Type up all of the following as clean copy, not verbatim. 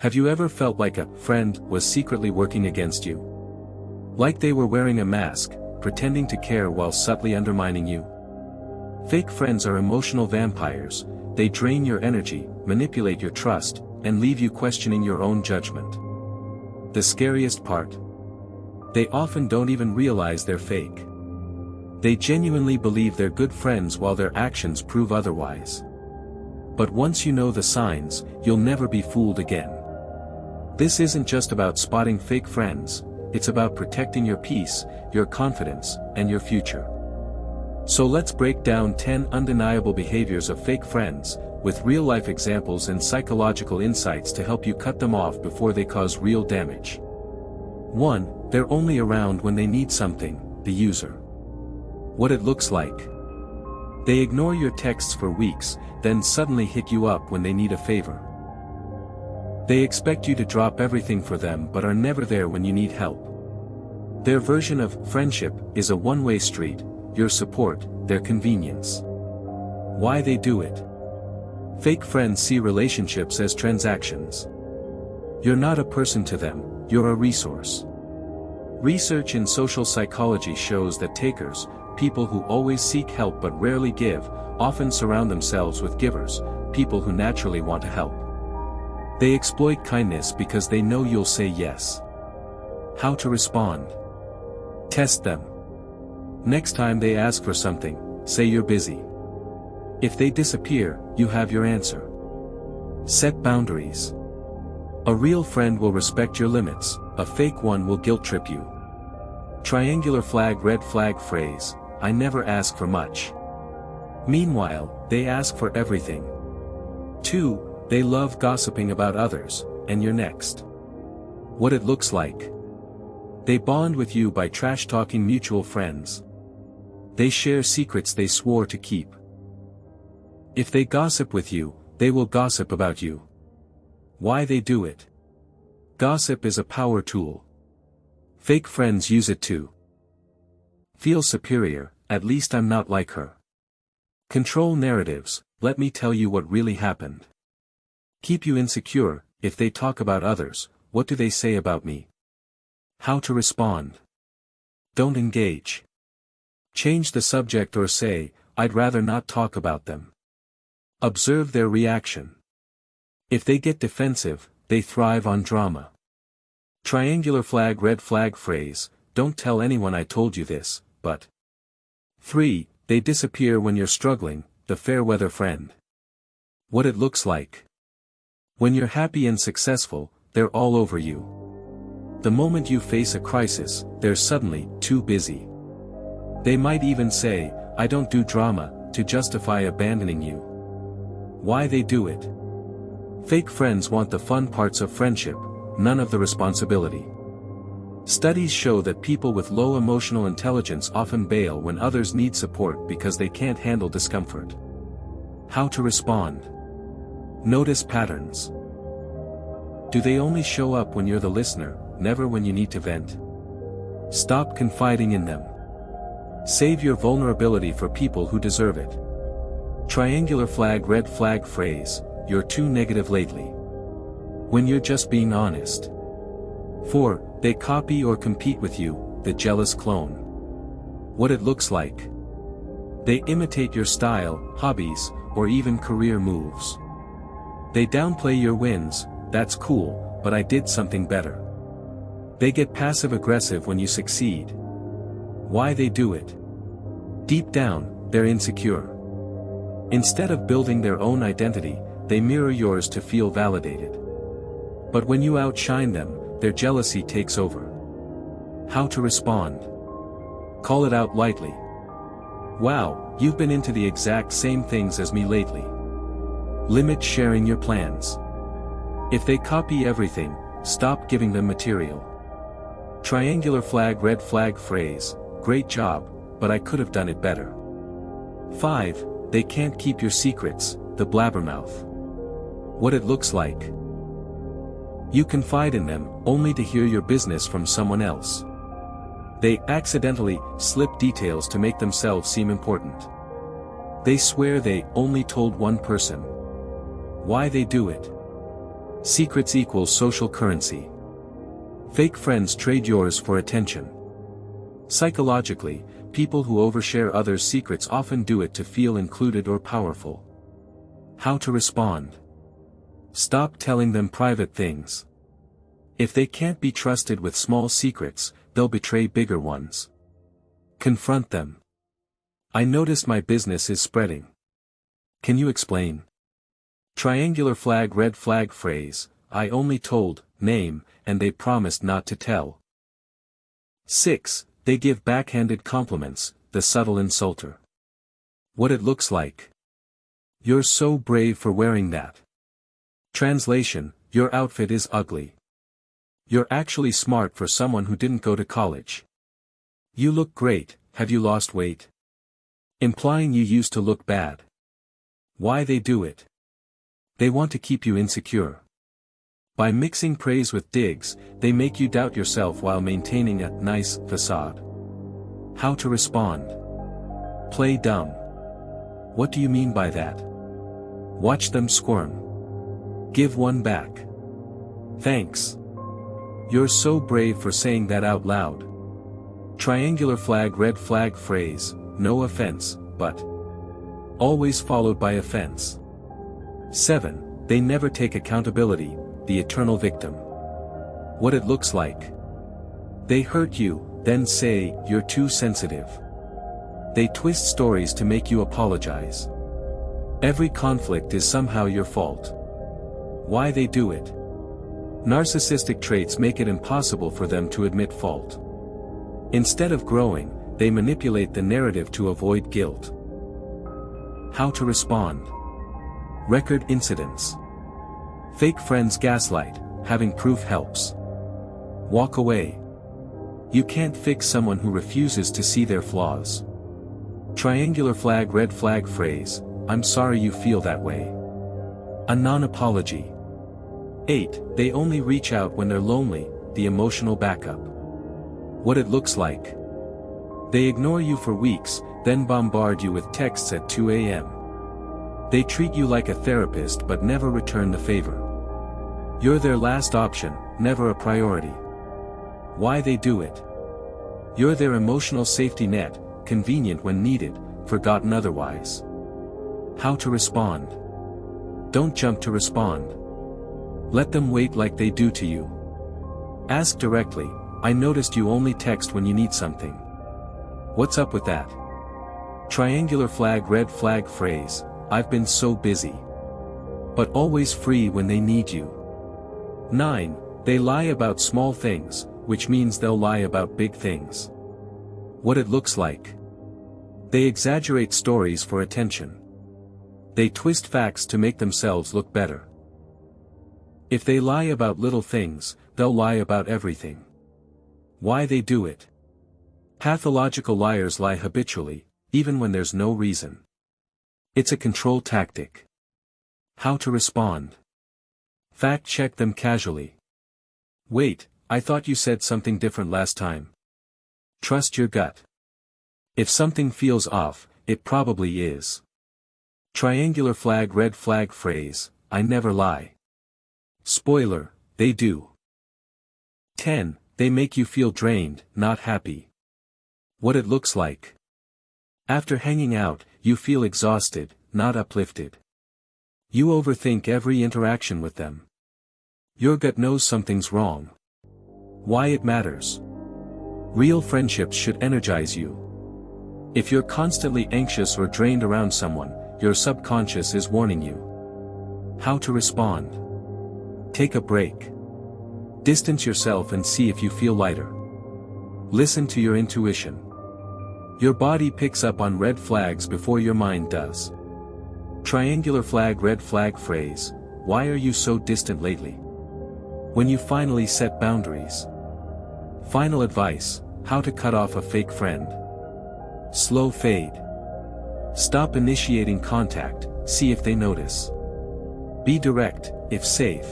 Have you ever felt like a friend was secretly working against you? Like they were wearing a mask, pretending to care while subtly undermining you? Fake friends are emotional vampires. They drain your energy, manipulate your trust, and leave you questioning your own judgment. The scariest part? They often don't even realize they're fake. They genuinely believe they're good friends while their actions prove otherwise. But once you know the signs, you'll never be fooled again. This isn't just about spotting fake friends, it's about protecting your peace, your confidence, and your future. So let's break down 10 undeniable behaviors of fake friends, with real-life examples and psychological insights to help you cut them off before they cause real damage. 1. They're only around when they need something, the user. What it looks like. They ignore your texts for weeks, then suddenly hit you up when they need a favor. They expect you to drop everything for them but are never there when you need help. Their version of friendship is a one-way street, your support, their convenience. Why they do it? Fake friends see relationships as transactions. You're not a person to them, you're a resource. Research in social psychology shows that takers, people who always seek help but rarely give, often surround themselves with givers, people who naturally want to help. They exploit kindness because they know you'll say yes. How to respond? Test them. Next time they ask for something, say you're busy. If they disappear, you have your answer. Set boundaries. A real friend will respect your limits, a fake one will guilt trip you. Triangular flag red flag phrase, I never ask for much. Meanwhile, they ask for everything. 2. They love gossiping about others, and you're next. What it looks like. They bond with you by trash-talking mutual friends. They share secrets they swore to keep. If they gossip with you, they will gossip about you. Why they do it? Gossip is a power tool. Fake friends use it to feel superior, at least I'm not like her. Control narratives, let me tell you what really happened. Keep you insecure, if they talk about others, what do they say about me? How to respond? Don't engage. Change the subject or say, I'd rather not talk about them. Observe their reaction. If they get defensive, they thrive on drama. Triangular flag red flag phrase, don't tell anyone I told you this, but. 3. They disappear when you're struggling, the fair weather friend. What it looks like. When you're happy and successful, they're all over you. The moment you face a crisis, they're suddenly too busy. They might even say, I don't do drama, to justify abandoning you. Why they do it? Fake friends want the fun parts of friendship, none of the responsibility. Studies show that people with low emotional intelligence often bail when others need support because they can't handle discomfort. How to respond? Notice patterns. Do they only show up when you're the listener, never when you need to vent? Stop confiding in them. Save your vulnerability for people who deserve it. Triangular flag red flag phrase, you're too negative lately. When you're just being honest. 4. They copy or compete with you, the jealous clone. What it looks like. They imitate your style, hobbies, or even career moves. They downplay your wins, that's cool, but I did something better. They get passive-aggressive when you succeed. Why they do it? Deep down, they're insecure. Instead of building their own identity, they mirror yours to feel validated. But when you outshine them, their jealousy takes over. How to respond? Call it out lightly. Wow, you've been into the exact same things as me lately. Limit sharing your plans. If they copy everything, stop giving them material. Triangular flag red flag phrase, great job, but I could have done it better. 5. They can't keep your secrets, the blabbermouth. What it looks like. You confide in them, only to hear your business from someone else. They accidentally slip details to make themselves seem important. They swear they only told one person. Why they do it? Secrets equals social currency. Fake friends trade yours for attention. Psychologically, people who overshare others' secrets often do it to feel included or powerful. How to respond? Stop telling them private things. If they can't be trusted with small secrets, they'll betray bigger ones. Confront them. I noticed my business is spreading. Can you explain? Triangular flag red flag phrase, I only told, name, and they promised not to tell. 6. They give backhanded compliments, the subtle insulter. What it looks like. You're so brave for wearing that. Translation, your outfit is ugly. You're actually smart for someone who didn't go to college. You look great, have you lost weight? Implying you used to look bad. Why they do it? They want to keep you insecure. By mixing praise with digs, they make you doubt yourself while maintaining a nice facade. How to respond? Play dumb. What do you mean by that? Watch them squirm. Give one back. Thanks. You're so brave for saying that out loud. Triangular flag red flag phrase, no offense, but. Always followed by offense. 7. They never take accountability, the eternal victim. What it looks like. They hurt you, then say, you're too sensitive. They twist stories to make you apologize. Every conflict is somehow your fault. Why they do it? Narcissistic traits make it impossible for them to admit fault. Instead of growing, they manipulate the narrative to avoid guilt. How to respond? Record incidents. Fake friends gaslight, having proof helps. Walk away. You can't fix someone who refuses to see their flaws. Triangular flag red flag phrase, I'm sorry you feel that way. A non-apology. 8. They only reach out when they're lonely, the emotional backup. What it looks like. They ignore you for weeks, then bombard you with texts at 2 a.m. They treat you like a therapist but never return the favor. You're their last option, never a priority. Why they do it? You're their emotional safety net, convenient when needed, forgotten otherwise. How to respond? Don't jump to respond. Let them wait like they do to you. Ask directly, I noticed you only text when you need something. What's up with that? Triangular flag red flag phrase, I've been so busy. But always free when they need you. 9. They lie about small things, which means they'll lie about big things. What it looks like. They exaggerate stories for attention. They twist facts to make themselves look better. If they lie about little things, they'll lie about everything. Why they do it? Pathological liars lie habitually, even when there's no reason. It's a control tactic. How to respond? Fact check them casually. Wait, I thought you said something different last time. Trust your gut. If something feels off, it probably is. Triangular flag red flag phrase, I never lie. Spoiler, they do. 10. They make you feel drained, not happy. What it looks like. After hanging out, you feel exhausted, not uplifted. You overthink every interaction with them. Your gut knows something's wrong. Why it matters. Real friendships should energize you. If you're constantly anxious or drained around someone, your subconscious is warning you. How to respond? Take a break. Distance yourself and see if you feel lighter. Listen to your intuition. Your body picks up on red flags before your mind does. Triangular flag red flag phrase, why are you so distant lately? When you finally set boundaries. Final advice, how to cut off a fake friend. Slow fade. Stop initiating contact, see if they notice. Be direct, if safe.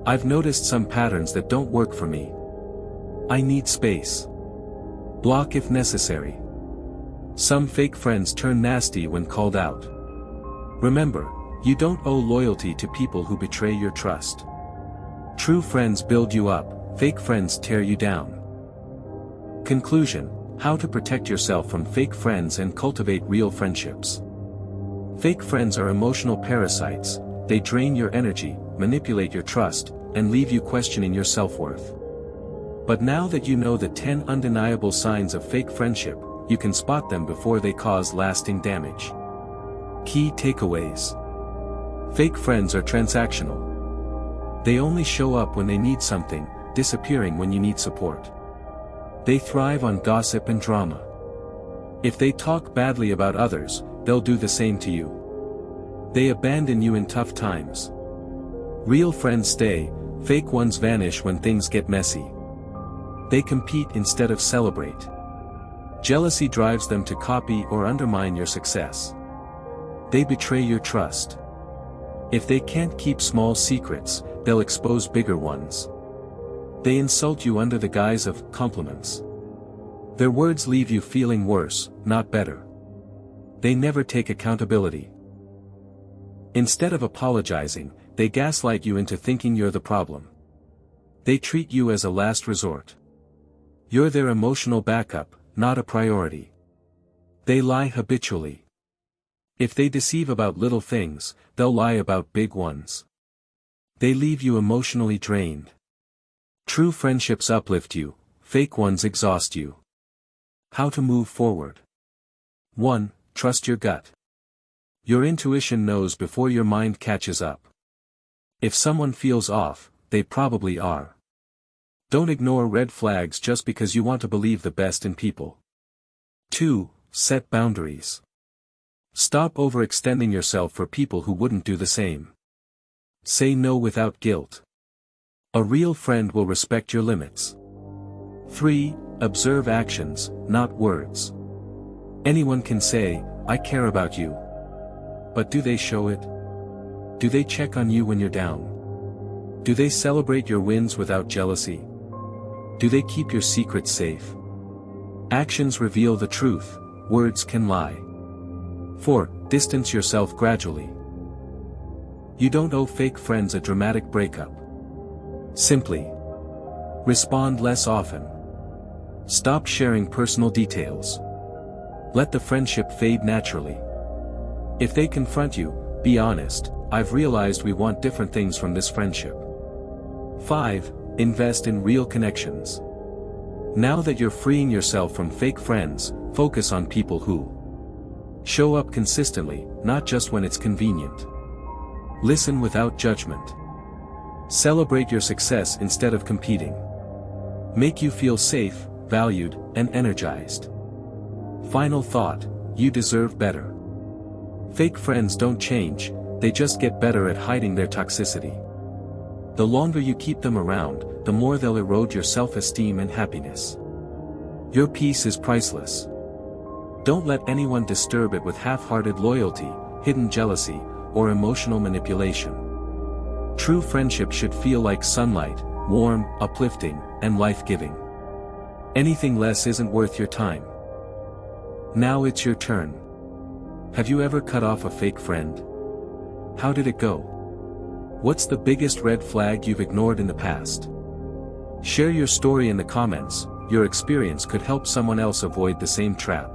I've noticed some patterns that don't work for me. I need space. Block if necessary. Some fake friends turn nasty when called out. Remember, you don't owe loyalty to people who betray your trust. True friends build you up, fake friends tear you down. Conclusion: how to protect yourself from fake friends and cultivate real friendships. Fake friends are emotional parasites. They drain your energy, manipulate your trust, and leave you questioning your self-worth. But now that you know the 10 undeniable signs of fake friendship, you can spot them before they cause lasting damage. Key takeaways. Fake friends are transactional. They only show up when they need something, disappearing when you need support. They thrive on gossip and drama. If they talk badly about others, they'll do the same to you. They abandon you in tough times. Real friends stay, fake ones vanish when things get messy. They compete instead of celebrate. Jealousy drives them to copy or undermine your success. They betray your trust. If they can't keep small secrets, they'll expose bigger ones. They insult you under the guise of compliments. Their words leave you feeling worse, not better. They never take accountability. Instead of apologizing, they gaslight you into thinking you're the problem. They treat you as a last resort. You're their emotional backup, not a priority. They lie habitually. If they deceive about little things, they'll lie about big ones. They leave you emotionally drained. True friendships uplift you, fake ones exhaust you. How to move forward. 1. Trust your gut. Your intuition knows before your mind catches up. If someone feels off, they probably are. Don't ignore red flags just because you want to believe the best in people. 2. Set boundaries. Stop overextending yourself for people who wouldn't do the same. Say no without guilt. A real friend will respect your limits. 3. Observe actions, not words. Anyone can say, "I care about you." But do they show it? Do they check on you when you're down? Do they celebrate your wins without jealousy? Do they keep your secrets safe? Actions reveal the truth, words can lie. 4. Distance yourself gradually. You don't owe fake friends a dramatic breakup. Simply respond less often. Stop sharing personal details. Let the friendship fade naturally. If they confront you, be honest. "I've realized we want different things from this friendship." 5. Invest in real connections. Now that you're freeing yourself from fake friends, focus on people who show up consistently, not just when it's convenient. Listen without judgment. Celebrate your success instead of competing. Make you feel safe, valued, and energized. Final thought: you deserve better. Fake friends don't change, they just get better at hiding their toxicity. The longer you keep them around, the more they'll erode your self-esteem and happiness. Your peace is priceless. Don't let anyone disturb it with half-hearted loyalty, hidden jealousy, or emotional manipulation. True friendship should feel like sunlight, warm, uplifting, and life-giving. Anything less isn't worth your time. Now it's your turn. Have you ever cut off a fake friend? How did it go? What's the biggest red flag you've ignored in the past? Share your story in the comments. Your experience could help someone else avoid the same trap.